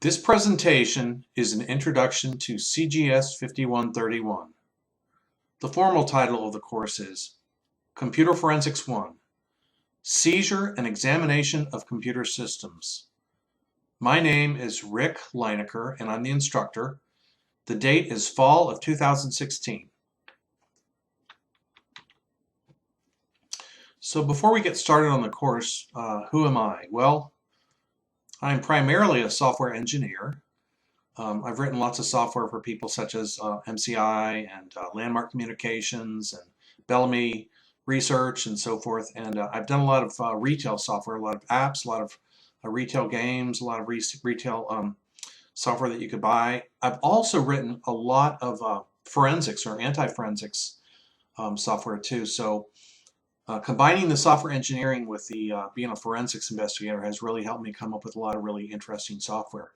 This presentation is an introduction to CGS5131. The formal title of the course is Computer Forensics 1, Seizure and Examination of Computer Systems. My name is Rick Leinecker and I'm the instructor. The date is fall of 2016. So before we get started on the course, who am I? Well, I'm primarily a software engineer. I've written lots of software for people such as MCI and Landmark Communications and Bellamy Research and so forth. And I've done a lot of retail software, a lot of apps, a lot of retail games, a lot of retail software that you could buy. I've also written a lot of forensics or anti-forensics software too. So combining the software engineering with the being a forensics investigator has really helped me come up with a lot of really interesting software.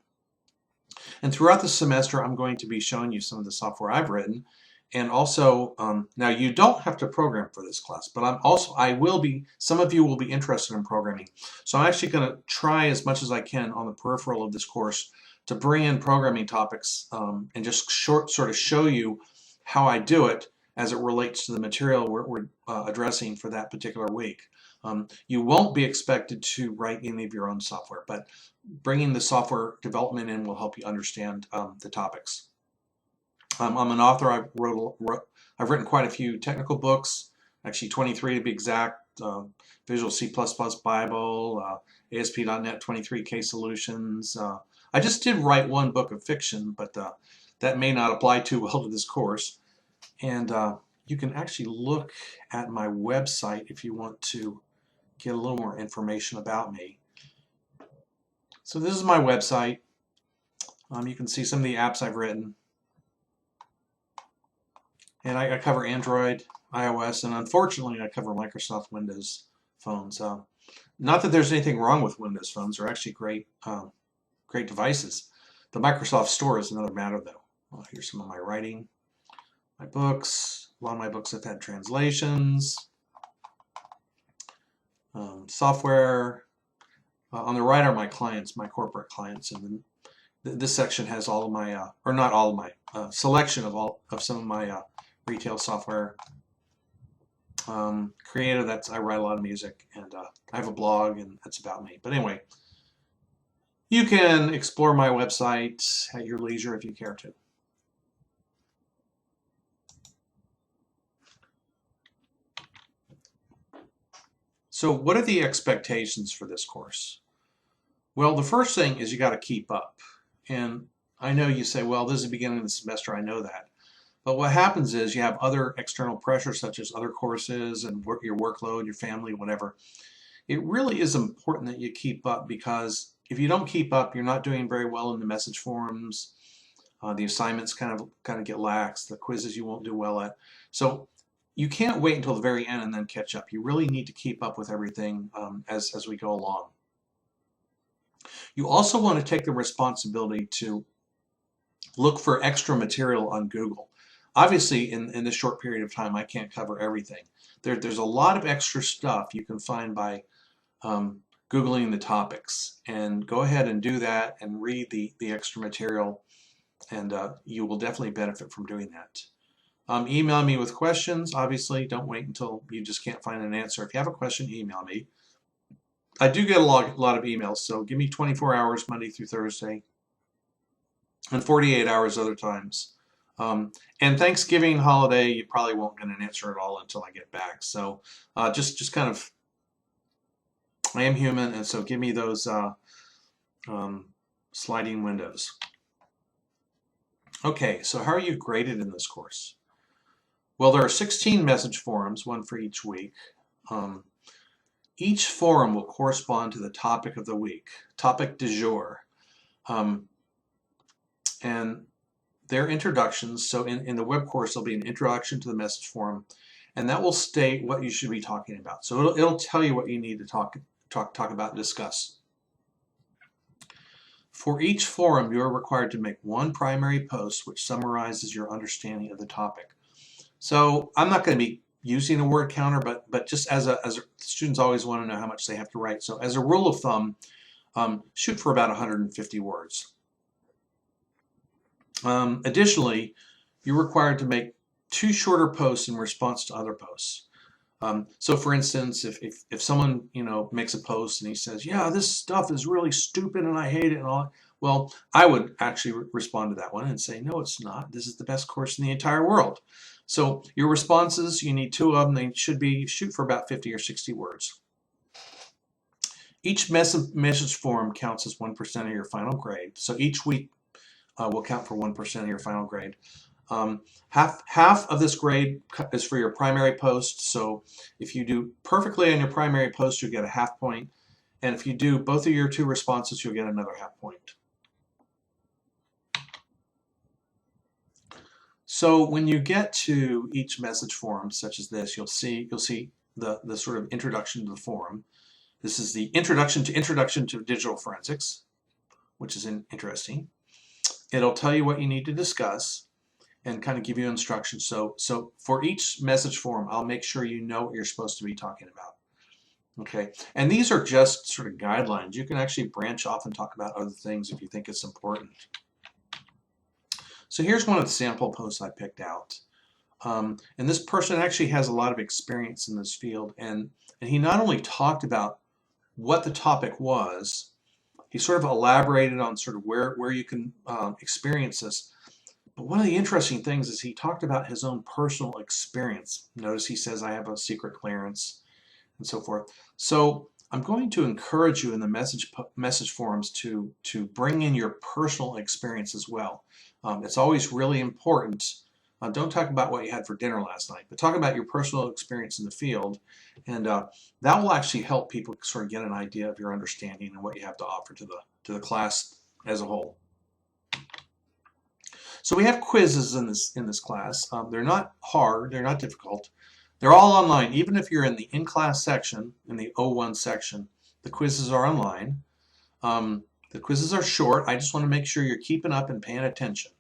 And throughout the semester, I'm going to be showing you some of the software I've written. And also, now you don't have to program for this class, but some of you will be interested in programming. So I'm actually going to try as much as I can on the peripheral of this course to bring in programming topics and just sort of show you how I do it as it relates to the material we're addressing for that particular week. You won't be expected to write any of your own software, but bringing the software development in will help you understand the topics. I'm an author. I've written quite a few technical books, actually 23 to be exact, Visual C++ Bible, ASP.NET 23K Solutions. I just did write one book of fiction, but that may not apply too well to this course. And you can actually look at my website if you want to get a little more information about me. So this is my website. You can see some of the apps I've written. And I cover Android, iOS, and unfortunately I cover Microsoft Windows phones. Not that there's anything wrong with Windows phones. They're actually great devices. The Microsoft Store is another matter though. Here's some of my writing. My books, a lot of my books have had translations, software. On the right are my clients, my corporate clients, and then this section has all of my, or not all of my, selection of some of my retail software. Creative, I write a lot of music, and I have a blog, and that's about me. But anyway, you can explore my website at your leisure if you care to. So what are the expectations for this course? Well, the first thing is you got to keep up. And I know you say, well, this is the beginning of the semester, I know that. But what happens is you have other external pressures such as other courses and your workload, your family, whatever. It really is important that you keep up, because if you don't keep up, you're not doing very well in the message forums. The assignments kind of get lax. The quizzes you won't do well at. So you can't wait until the very end and then catch up. You really need to keep up with everything as we go along. You also want to take the responsibility to look for extra material on Google. Obviously, in this short period of time, I can't cover everything. There's a lot of extra stuff you can find by Googling the topics. And go ahead and do that and read the extra material, and you will definitely benefit from doing that. Email me with questions. Obviously, don't wait until you just can't find an answer. If you have a question, email me. I do get a lot of emails, so give me 24 hours Monday through Thursday and 48 hours other times. And Thanksgiving holiday, you probably won't get an answer at all until I get back. So just kind of, I am human, and so give me those sliding windows. Okay, so how are you graded in this course? Well, there are 16 message forums, one for each week. Each forum will correspond to the topic of the week, topic du jour. And their introductions, so in the web course, there'll be an introduction to the message forum, and that will state what you should be talking about. So it'll tell you what you need to talk about and discuss. For each forum, you are required to make one primary post which summarizes your understanding of the topic. So I'm not going to be using a word counter, but just as students always want to know how much they have to write. So as a rule of thumb, shoot for about 150 words. Additionally, you're required to make 2 shorter posts in response to other posts. So for instance, if someone, makes a post and he says, yeah, this stuff is really stupid and I hate it and all, well, I would actually respond to that one and say, no, it's not. This is the best course in the entire world. So your responses, you need 2 of them. They should be, shoot for about 50 or 60 words. Each message form counts as 1% of your final grade. So each week will count for 1% of your final grade. Half of this grade is for your primary post. So if you do perfectly on your primary post, you get a half point. And if you do both of your 2 responses, you'll get another half point. So when you get to each message form, such as this, you'll see the sort of introduction to the forum. This is the introduction to digital forensics, which is interesting. It'll tell you what you need to discuss and kind of give you instructions. So for each message form, I'll make sure you know what you're supposed to be talking about. Okay, and these are just sort of guidelines. You can actually branch off and talk about other things if you think it's important. So here's one of the sample posts I picked out. And this person actually has a lot of experience in this field, and he not only talked about what the topic was, he sort of elaborated on sort of where you can experience this. But one of the interesting things is he talked about his own personal experience. Notice he says, I have a secret clearance and so forth. So I'm going to encourage you in the message forums to bring in your personal experience as well. It's always really important. Don't talk about what you had for dinner last night, but talk about your personal experience in the field, and that will actually help people sort of get an idea of your understanding and what you have to offer to the class as a whole. So we have quizzes in this class. They're not hard, they're not difficult. They're all online. Even if you're in the in-class section, in the O1 section, the quizzes are online. The quizzes are short. I just want to make sure you're keeping up and paying attention.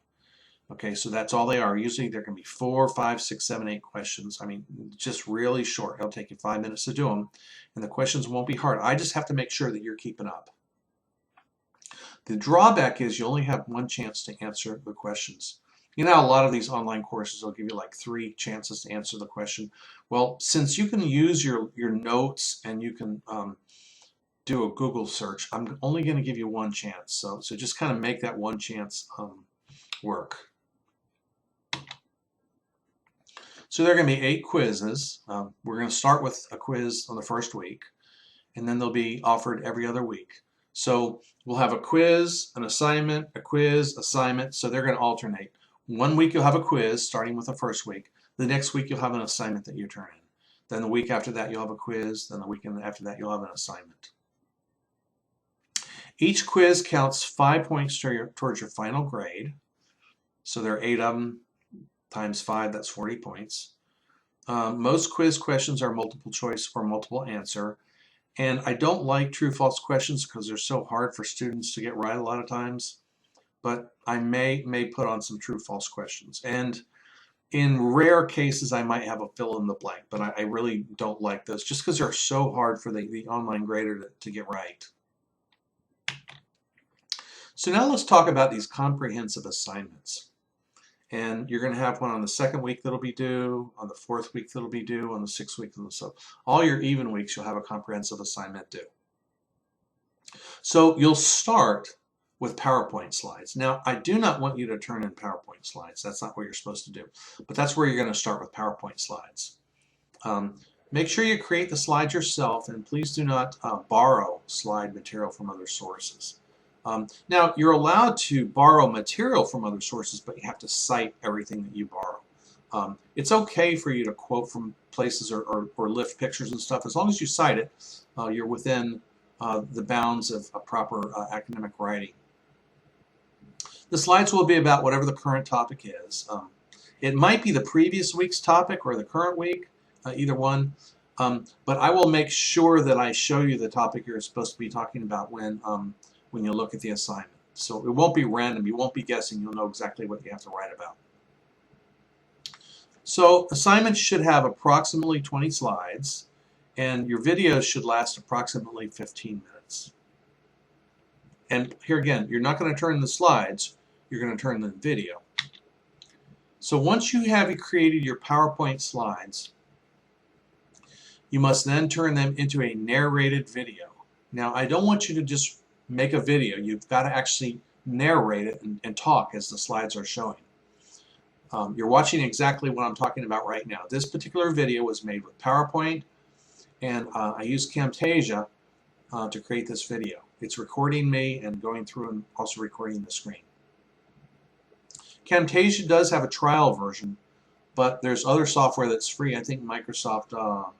Okay, so that's all they are. Usually there can be 4, 5, 6, 7, 8 questions. I mean, just really short. It'll take you 5 minutes to do them, and the questions won't be hard. I just have to make sure that you're keeping up. The drawback is you only have 1 chance to answer the questions. You know, a lot of these online courses will give you like 3 chances to answer the question. Well, since you can use your notes and you can do a Google search, I'm only going to give you 1 chance. So just kind of make that 1 chance work. So there are going to be 8 quizzes. We're going to start with a quiz on the first week, and then they'll be offered every other week. So we'll have a quiz, an assignment, a quiz, assignment. So they're going to alternate. 1 week you'll have a quiz, starting with the first week. The next week you'll have an assignment that you turn in. Then the week after that you'll have a quiz. Then the weekend after that you'll have an assignment. Each quiz counts 5 points towards your final grade. So there are 8 of them. Times 5, that's 40 points. Most quiz questions are multiple choice or multiple answer. And I don't like true-false questions because they're so hard for students to get right a lot of times. But I may put on some true-false questions. And in rare cases, I might have a fill-in-the-blank. But I really don't like those just because they're so hard for the online grader to get right. So now let's talk about these comprehensive assignments. And you're going to have one on the 2nd week that'll be due, on the 4th week that'll be due, on the 6th week. So all your even weeks, you'll have a comprehensive assignment due. So you'll start with PowerPoint slides. Now, I do not want you to turn in PowerPoint slides. That's not what you're supposed to do. But that's where you're going to start with PowerPoint slides. Make sure you create the slides yourself, and please do not borrow slide material from other sources. Now, you're allowed to borrow material from other sources, but you have to cite everything that you borrow. It's okay for you to quote from places or lift pictures and stuff. As long as you cite it, you're within the bounds of a proper academic writing. The slides will be about whatever the current topic is. It might be the previous week's topic or the current week, either one. But I will make sure that I show you the topic you're supposed to be talking about when you look at the assignment. So it won't be random. You won't be guessing. You'll know exactly what you have to write about. So assignments should have approximately 20 slides, and your videos should last approximately 15 minutes. And here again, you're not going to turn in the slides. you're going to turn them into video. So once you have created your PowerPoint slides, you must then turn them into a narrated video. Now, I don't want you to just make a video. You've got to actually narrate it and talk as the slides are showing. You're watching exactly what I'm talking about right now. This particular video was made with PowerPoint, and I used Camtasia to create this video. It's recording me and going through and also recording the screen. Camtasia does have a trial version, but there's other software that's free. I think Microsoft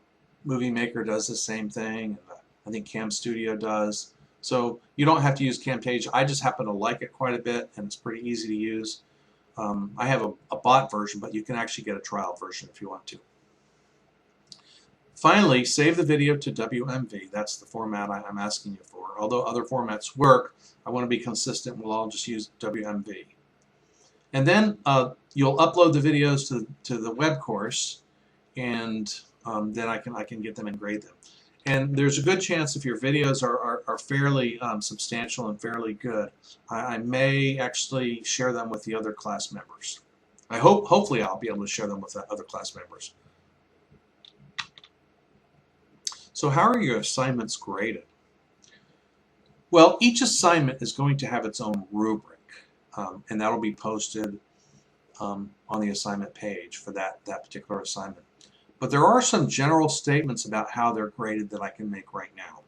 Movie Maker does the same thing. I think Cam Studio does. So you don't have to use Camtasia. I just happen to like it quite a bit, and it's pretty easy to use. I have a bot version, but you can actually get a trial version if you want to. Finally, save the video to WMV. That's the format I'm asking you for. Although other formats work, I want to be consistent. We'll all just use WMV. And then you'll upload the videos to the web course, and then I can get them and grade them. And there's a good chance if your videos are fairly substantial and fairly good, I may actually share them with the other class members. Hopefully I'll be able to share them with the other class members. So how are your assignments graded? Well, each assignment is going to have its own rubric, and that'll be posted on the assignment page for that particular assignment. But there are some general statements about how they're graded that I can make right now.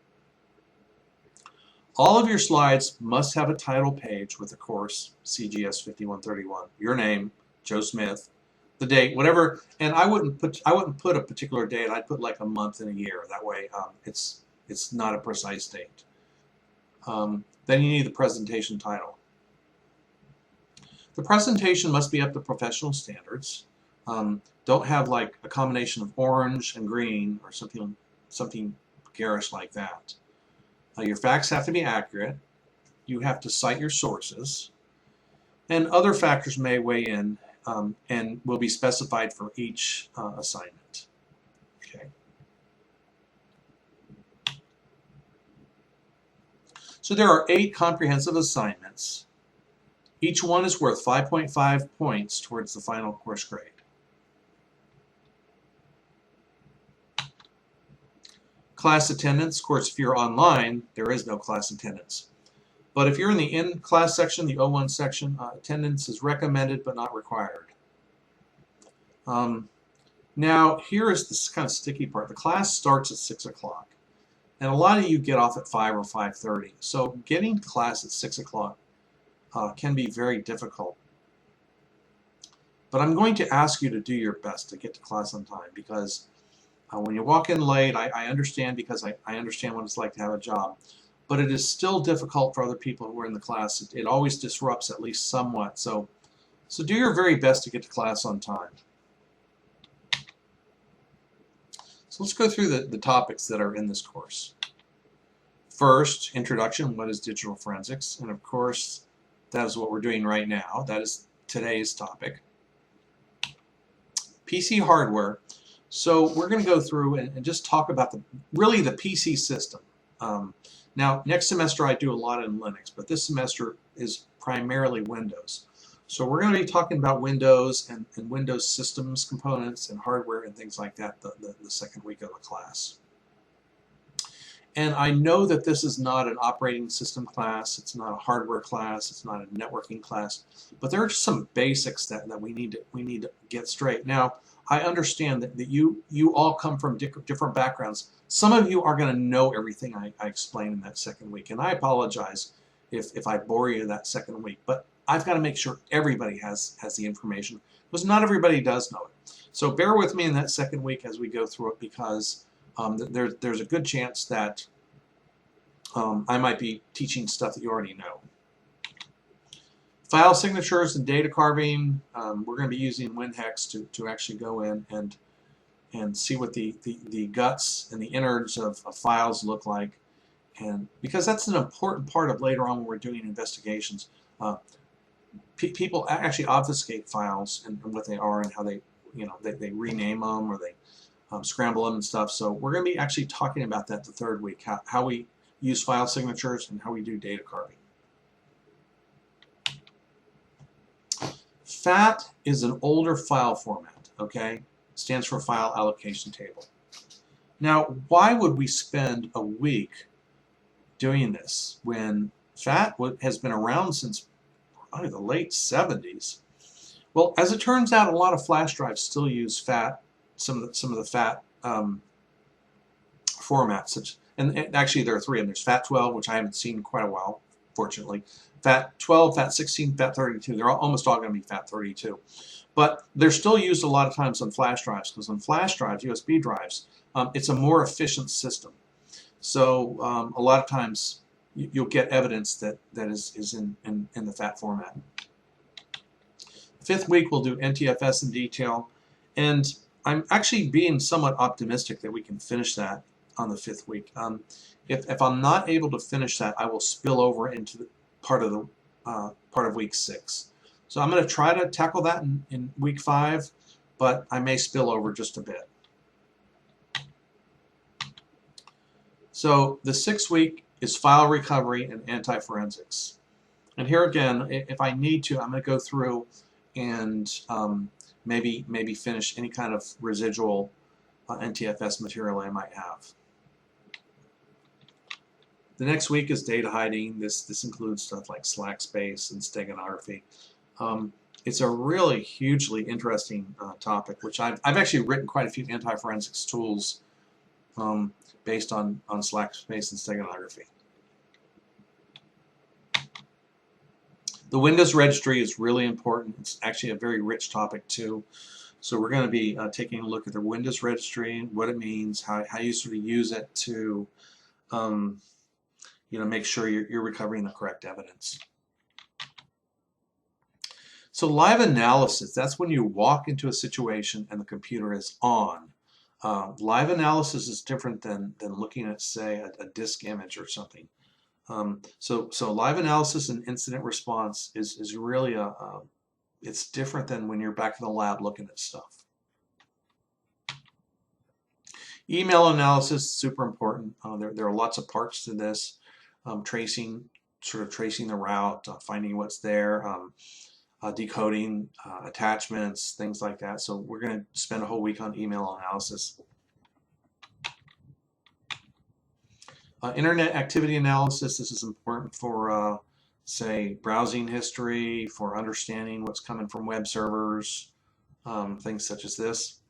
All of your slides must have a title page with the course CGS5131, your name, Joe Smith, the date, whatever. And I wouldn't put a particular date. I'd put like a month and a year. That way, it's not a precise date. Then you need the presentation title. The presentation must be up to professional standards. Don't have like a combination of orange and green or something garish like that. Your facts have to be accurate. You have to cite your sources, and other factors may weigh in and will be specified for each assignment. Okay. So there are 8 comprehensive assignments. Each one is worth 5.5 points towards the final course grade. Class attendance, of course, if you're online, there is no class attendance. But if you're in the in-class section, the O1 section, attendance is recommended but not required. Now, here is this kind of sticky part. The class starts at 6 o'clock, and a lot of you get off at 5 or 5:30. So getting to class at 6 o'clock can be very difficult. But I'm going to ask you to do your best to get to class on time, because when you walk in late, I understand, because I understand what it's like to have a job. But it is still difficult for other people who are in the class. It always disrupts at least somewhat. So do your very best to get to class on time. So let's go through the topics that are in this course. First, introduction, what is digital forensics? And of course, that is what we're doing right now. That is today's topic. PC hardware. So we're going to go through and just talk about really the PC system. Now, next semester I do a lot in Linux, but this semester is primarily Windows. So we're going to be talking about Windows and Windows systems, components, and hardware and things like that the second week of the class. And I know that this is not an operating system class, it's not a hardware class, it's not a networking class, but there are just some basics that we need to get straight. Now, I understand that you all come from different backgrounds. Some of you are going to know everything I explained in that second week, and I apologize if I bore you that second week, but I've got to make sure everybody has the information, because not everybody does know it. So bear with me in that second week as we go through it, because there's a good chance that I might be teaching stuff that you already know. File signatures and data carving, we're going to be using WinHex to actually go in and see what the guts and the innards of files look like, and because that's an important part of later on when we're doing investigations. People actually obfuscate files and what they are and how they rename them or they scramble them and stuff. So we're going to be actually talking about that the third week, how we use file signatures and how we do data carving. FAT is an older file format, okay? Stands for File Allocation Table. Now, why would we spend a week doing this when FAT has been around since probably the late 70s? Well, as it turns out, a lot of flash drives still use FAT, some of the FAT formats. And actually, there are three, and there's FAT12, which I haven't seen in quite a while, fortunately. FAT12, FAT16, FAT32. They're almost all going to be FAT32. But they're still used a lot of times on flash drives, because on flash drives, USB drives, it's a more efficient system. So a lot of times you'll get evidence that is in the FAT format. Fifth week, we'll do NTFS in detail. And I'm actually being somewhat optimistic that we can finish that on the fifth week. If I'm not able to finish that, I will spill over into the part of week 6. So I'm going to try to tackle that in week 5, but I may spill over just a bit. So the 6th week is file recovery and anti-forensics. And here again, if I need to, I'm going to go through and maybe finish any kind of residual NTFS material I might have. The next week is data hiding. This includes stuff like slack space and steganography. It's a really hugely interesting topic, which I've actually written quite a few anti-forensics tools based on slack space and steganography. The Windows registry is really important. It's actually a very rich topic too. So we're going to be taking a look at the Windows registry, what it means, how you sort of use it to make sure you're recovering the correct evidence. So live analysis, that's when you walk into a situation and the computer is on. Live analysis is different than looking at, say, a disk image or something. So live analysis and incident response is really it's different than when you're back in the lab looking at stuff. Email analysis, super important. There are lots of parts to this. Tracing the route, finding what's there, decoding attachments, things like that. So we're going to spend a whole week on email analysis. Internet activity analysis, this is important for, say, browsing history, for understanding what's coming from web servers, things such as this.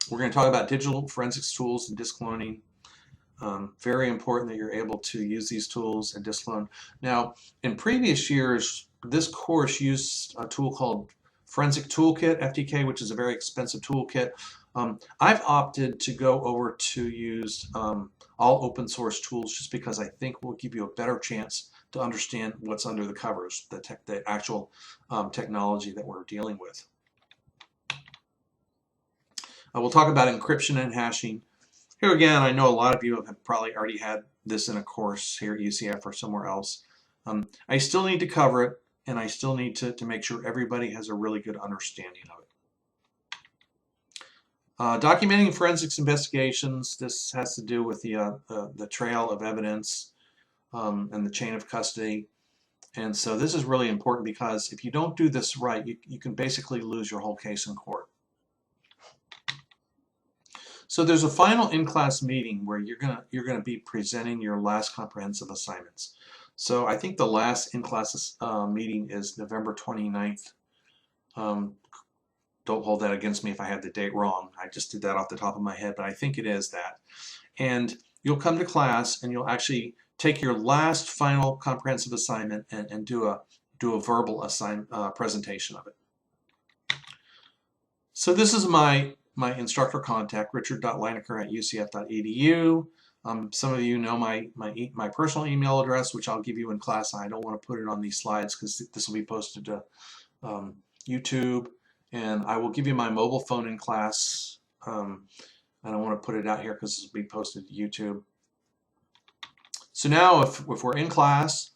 We're going to talk about digital forensics tools and disk cloning. Very important that you're able to use these tools and disk clone. Now, in previous years, this course used a tool called Forensic Toolkit, FTK, which is a very expensive toolkit. I've opted to go over to use all open source tools just because I think will give you a better chance to understand what's under the covers, the actual technology that we're dealing with. We'll talk about encryption and hashing. Here again, I know a lot of you have probably already had this in a course here at UCF or somewhere else. I still need to cover it, and I still need to make sure everybody has a really good understanding of it. Documenting forensics investigations, this has to do with the trail of evidence and the chain of custody. And so this is really important because if you don't do this right, you can basically lose your whole case in court. So there's a final in-class meeting where you're gonna be presenting your last comprehensive assignments. So I think the last in-class meeting is November 29th. Don't hold that against me if I had the date wrong. I just did that off the top of my head, but I think it is that. And you'll come to class and you'll actually take your last final comprehensive assignment and do a verbal presentation of it. So this is my instructor contact, richard.leinecker@ucf.edu. Some of you know my personal email address, which I'll give you in class. I don't want to put it on these slides because this will be posted to YouTube. And I will give you my mobile phone in class. I don't want to put it out here because this will be posted to YouTube. So now if we're in class,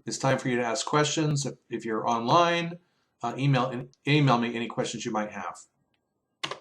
it's time for you to ask questions. If you're online, email me any questions you might have.